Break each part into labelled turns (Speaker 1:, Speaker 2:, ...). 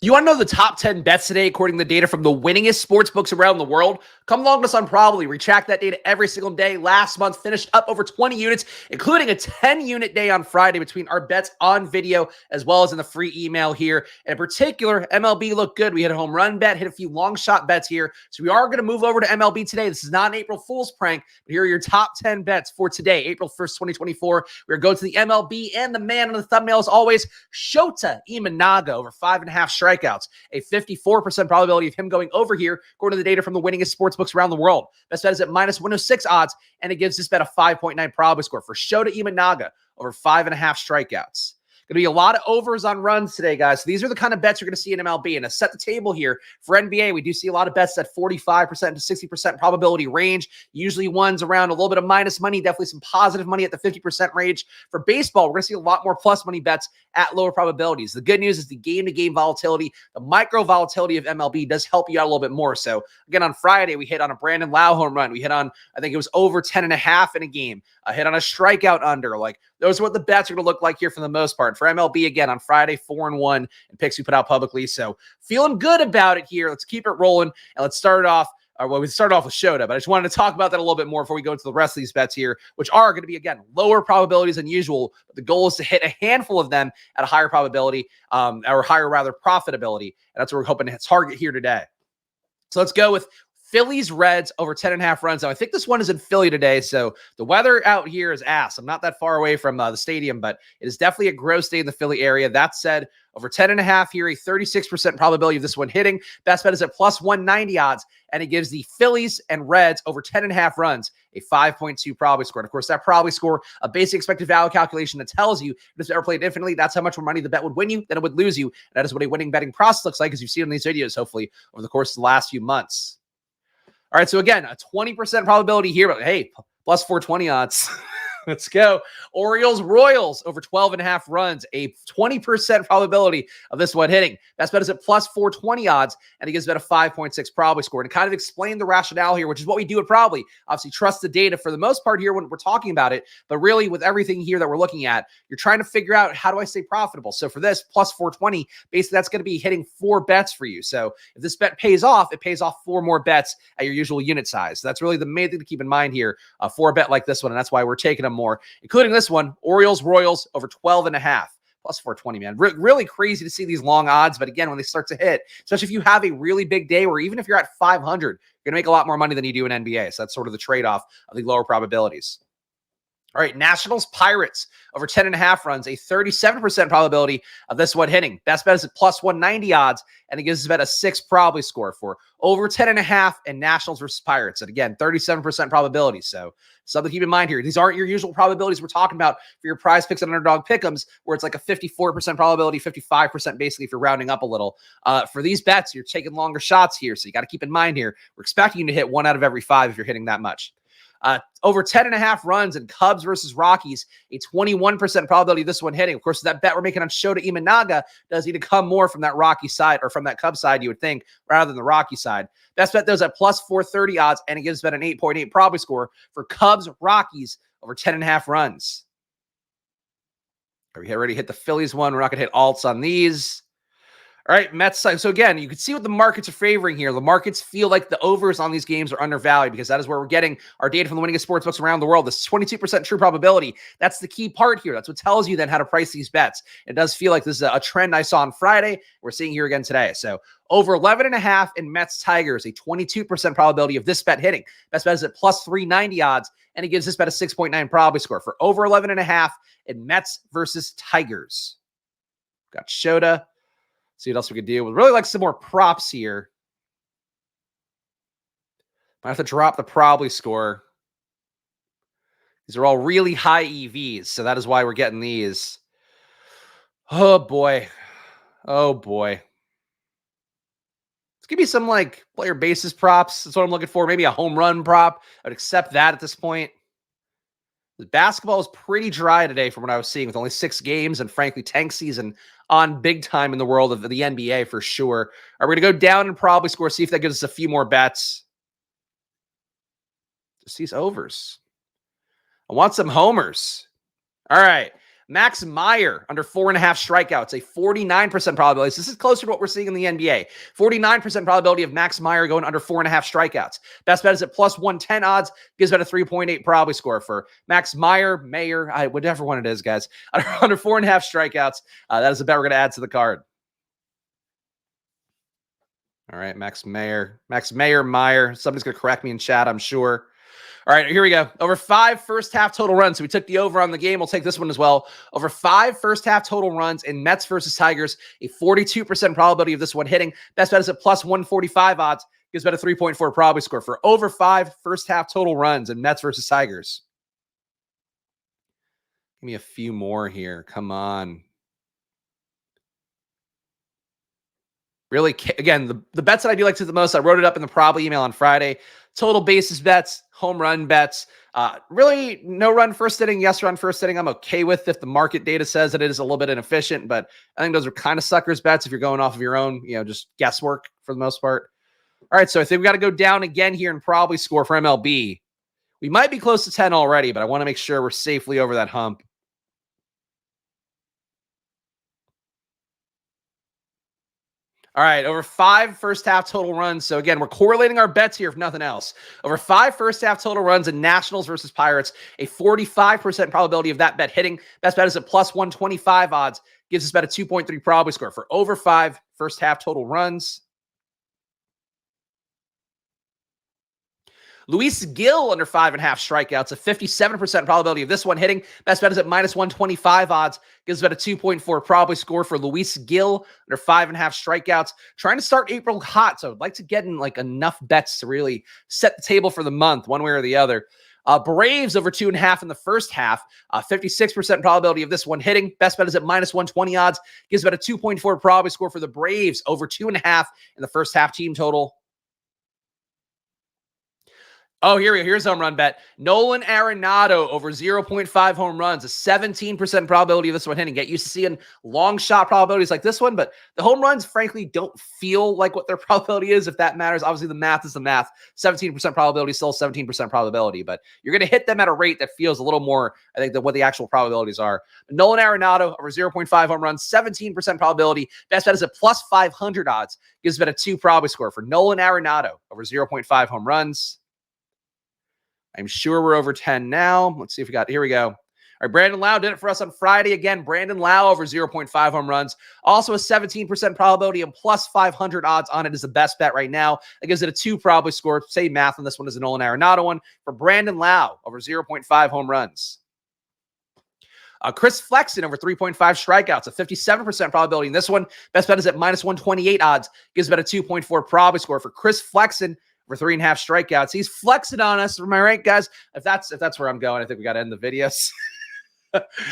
Speaker 1: You want to know the top 10 bets today according to the data from the winningest sportsbooks around the world? Come along with us on Probably. We track that data every single day. Last month finished up over 20 units, including a 10-unit day on Friday between our bets on video as well as in the free email here. And in particular, MLB looked good. We hit a home run bet, hit a few long shot bets here. So we are going to move over to MLB today. This is not an April Fool's prank, but here are your top 10 bets for today, April 1st, 2024. We're going to the MLB, and the man on the thumbnail, as always, Shota Imanaga, over 5.5 strikeouts. A 54% probability of him going over here, according to the data from the winningest sportsbooks around the world. Best bet is at minus 106 odds, and it gives this bet a 5.9 probability score for Shota Imanaga, over 5.5 strikeouts. Going to be a lot of overs on runs today, guys. So these are the kind of bets you're going to see in MLB. And to set the table here for NBA, we do see a lot of bets at 45% to 60% probability range. Usually ones around a little bit of minus money, definitely some positive money at the 50% range. For baseball, we're going to see a lot more plus money bets at lower probabilities. The good news is the game-to-game volatility, the micro volatility of MLB does help you out a little bit more. So again, on Friday, we hit on a Brandon Lau home run. We hit on, I think it was over 10.5 in a game. I hit on a strikeout under. Like, those are what the bets are going to look like here for the most part. For MLB, again, on Friday, 4-1 and picks we put out publicly. So feeling good about it here. Let's keep it rolling. And let's start it off. We started off with Shota, but I just wanted to talk about that a little bit more before we go into the rest of these bets here, which are going to be, again, lower probabilities than usual. But the goal is to hit a handful of them at a higher probability, or higher, rather, profitability. And that's what we're hoping to target here today. So let's go with Phillies Reds over 10.5 runs. Now, I think this one is in Philly today, so the weather out here is ass. I'm not that far away from the stadium, but it is definitely a gross day in the Philly area. That said, over 10.5 here, a 36% probability of this one hitting. Best bet is at plus 190 odds, and it gives the Phillies and Reds over 10.5 runs a 5.2 probability score. And of course, that probability score, a basic expected value calculation that tells you if it's ever played infinitely, that's how much more money the bet would win you than it would lose you. And that is what a winning betting process looks like, as you've seen in these videos, hopefully, over the course of the last few months. All right, so again, a 20% probability here, but hey, plus 420 odds. Let's go. Orioles Royals over 12.5 runs, a 20% probability of this one hitting. Best bet is at plus 420 odds, and it gives bet a 5.6 probability score. And to kind of explain the rationale here, which is what we do at Probably, obviously trust the data for the most part here when we're talking about it, but really with everything here that we're looking at, you're trying to figure out, how do I stay profitable? So for this, plus 420, basically that's going to be hitting 4 bets for you. So if this bet pays off, it pays off 4 more bets at your usual unit size. So that's really the main thing to keep in mind here for a bet like this one, and that's why we're taking them more, including this one, Orioles Royals over 12.5. Plus 420, man. Really crazy to see these long odds. But again, when they start to hit, especially if you have a really big day, or even if you're at 500, you're going to make a lot more money than you do in NBA. So that's sort of the trade-off of the lower probabilities. All right, Nationals Pirates over 10.5 runs, a 37% probability of this one hitting. Best bet is at plus 190 odds, and it gives us about a 6 probability score for over 10.5 and Nationals versus Pirates. And again, 37% probability. So something to keep in mind here. These aren't your usual probabilities we're talking about for your prize picks and underdog pick'ems, where it's like a 54% probability, 55% basically if you're rounding up a little. For these bets, you're taking longer shots here. So you got to keep in mind here, we're expecting you to hit 1 out of every 5 if you're hitting that much. Over 10.5 runs in Cubs versus Rockies, a 21% probability of this one hitting. Of course, that bet we're making on Shota Imanaga does need to come more from that Rocky side, or from that Cubs side, you would think, rather than the Rocky side. Best bet those at plus 430 odds, and it gives bet an 8.8 probability score for Cubs Rockies over 10.5 runs. We already hit the Phillies one. We're not going to hit alts on these. All right, Mets. So again, you can see what the markets are favoring here. The markets feel like the overs on these games are undervalued, because that is where we're getting our data from the winningest sportsbooks around the world. This 22% true probability. That's the key part here. That's what tells you then how to price these bets. It does feel like this is a trend I saw on Friday. We're seeing here again today. So over 11.5 in Mets Tigers, a 22% probability of this bet hitting. Best bet is at plus 390 odds, and it gives this bet a 6.9 probability score for over 11.5 in Mets versus Tigers. Got Shota. See what else we could do. We'd really like some more props here. Might have to drop the probability score. These are all really high EVs, so that is why we're getting these. Oh, boy. Oh, boy. Let's give me some, like, player basis props. That's what I'm looking for. Maybe a home run prop. I'd accept that at this point. The basketball is pretty dry today from what I was seeing, with only 6 games and, frankly, tank season on big time in the world of the NBA for sure. Are we going to go down and probably score, see if that gives us a few more bets? Just these overs. I want some homers. All right. Max Meyer under 4.5 strikeouts, a 49% probability. So this is closer to what we're seeing in the NBA. 49% probability of Max Meyer going under 4.5 strikeouts. Best bet is at plus 110 odds. Gives about a 3.8 probability score for Max Meyer, whatever one it is, guys. Under 4.5 strikeouts. That is a bet we're going to add to the card. All right, Max Meyer. Meyer. Somebody's going to correct me in chat, I'm sure. All right, here we go. Over 5 first half total runs. So we took the over on the game. We'll take this one as well. Over 5 first half total runs in Mets versus Tigers. A 42% probability of this one hitting. Best bet is at plus 145 odds. Gives about a 3.4 probability score for over 5 first half total runs in Mets versus Tigers. Give me a few more here. Come on. Really, again, the bets that I do like to the most, I wrote it up in the probably email on Friday. Total basis bets, home run bets. Really, no run first inning, yes run first inning. I'm okay with if the market data says that it is a little bit inefficient, but I think those are kind of suckers bets if you're going off of your own, just guesswork for the most part. All right, so I think we got to go down again here and probably score for MLB. We might be close to 10 already, but I want to make sure we're safely over that hump. All right, over 5 first half total runs. So again, we're correlating our bets here, if nothing else. Over 5 first half total runs in Nationals versus Pirates, a 45% probability of that bet hitting. Best bet is at plus 125 odds. Gives us about a 2.3 probability score for over 5 first half total runs. Luis Gil under 5.5 strikeouts, a 57% probability of this one hitting. Best bet is at minus 125 odds. Gives about a 2.4 probability score for Luis Gil under 5.5 strikeouts. Trying to start April hot, so I'd like to get in enough bets to really set the table for the month, one way or the other. Braves over 2.5 in the first half. 56% probability of this one hitting. Best bet is at minus 120 odds. Gives about a 2.4 probability score for the Braves over 2.5 in the first half team total. Oh, here's home run bet. Nolan Arenado over 0.5 home runs, a 17% probability of this one hitting. Get used to seeing long shot probabilities like this one, but the home runs, frankly, don't feel like what their probability is, if that matters. Obviously, the math is the math. 17% probability, still 17% probability, but you're going to hit them at a rate that feels a little more, I think, than what the actual probabilities are. Nolan Arenado over 0.5 home runs, 17% probability. Best bet is at plus 500 odds. Gives about a 2 probability score for Nolan Arenado over 0.5 home runs. I'm sure we're over 10 now. Let's see if we got, here we go. All right, Brandon Lau did it for us on Friday. Again, Brandon Lau over 0.5 home runs. Also a 17% probability and plus 500 odds on it is the best bet right now. That gives it a 2 probability score. Same math on this one as a Nolan Arenado one. For Brandon Lau over 0.5 home runs. Chris Flexen over 3.5 strikeouts, a 57% probability in this one. Best bet is at minus 128 odds. Gives about a 2.4 probability score for Chris Flexen for 3.5 strikeouts. He's flexing on us. Am I right, guys? If that's where I'm going, I think we got to end the videos.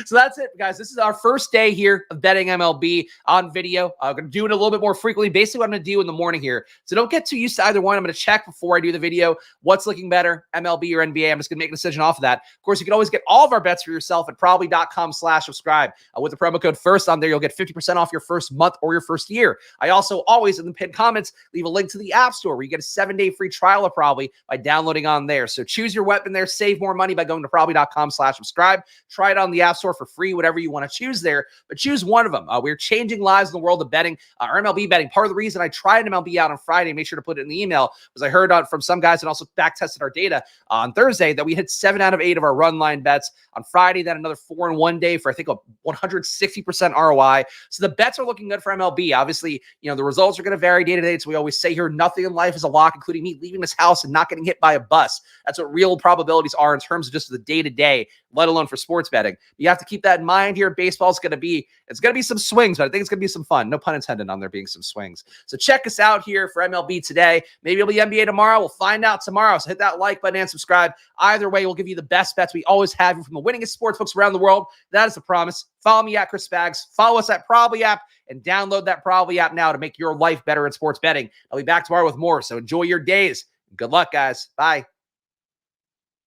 Speaker 1: So that's it, guys. This is our first day here of betting MLB on video. I'm going to do it a little bit more frequently. Basically, what I'm going to do in the morning here. So don't get too used to either one. I'm going to check before I do the video what's looking better, MLB or NBA. I'm just going to make a decision off of that. Of course, you can always get all of our bets for yourself at probably.com/subscribe. With the promo code FIRST on there, you'll get 50% off your first month or your first year. I also always, in the pinned comments, leave a link to the App Store where you get a 7-day free trial of Probably by downloading on there. So choose your weapon there. Save more money by going to probably.com/subscribe. Try it on the App Store for free, whatever you want to choose there, but choose one of them. We're changing lives in the world of betting, our MLB betting. Part of the reason I tried MLB out on Friday, make sure to put it in the email, was I heard from some guys and also back tested our data on Thursday that we hit 7 out of 8 of our run line bets. On Friday, then another 4 in one day for, I think, a 160% ROI. So the bets are looking good for MLB. Obviously, the results are going to vary day to day. So we always say here, nothing in life is a lock, including me leaving this house and not getting hit by a bus. That's what real probabilities are in terms of just the day to day, let alone for sports betting. You have to keep that in mind here. Baseball's going to be, it's going to be some swings, but I think it's going to be some fun. No pun intended on there being some swings. So check us out here for MLB today. Maybe it'll be NBA tomorrow. We'll find out tomorrow. So hit that like button and subscribe. Either way, we'll give you the best bets we always have from the winningest sportsbooks around the world. That is the promise. Follow me at Chris Spags. Follow us at Probably app and download that Probably app now to make your life better in sports betting. I'll be back tomorrow with more. So enjoy your days. Good luck, guys. Bye.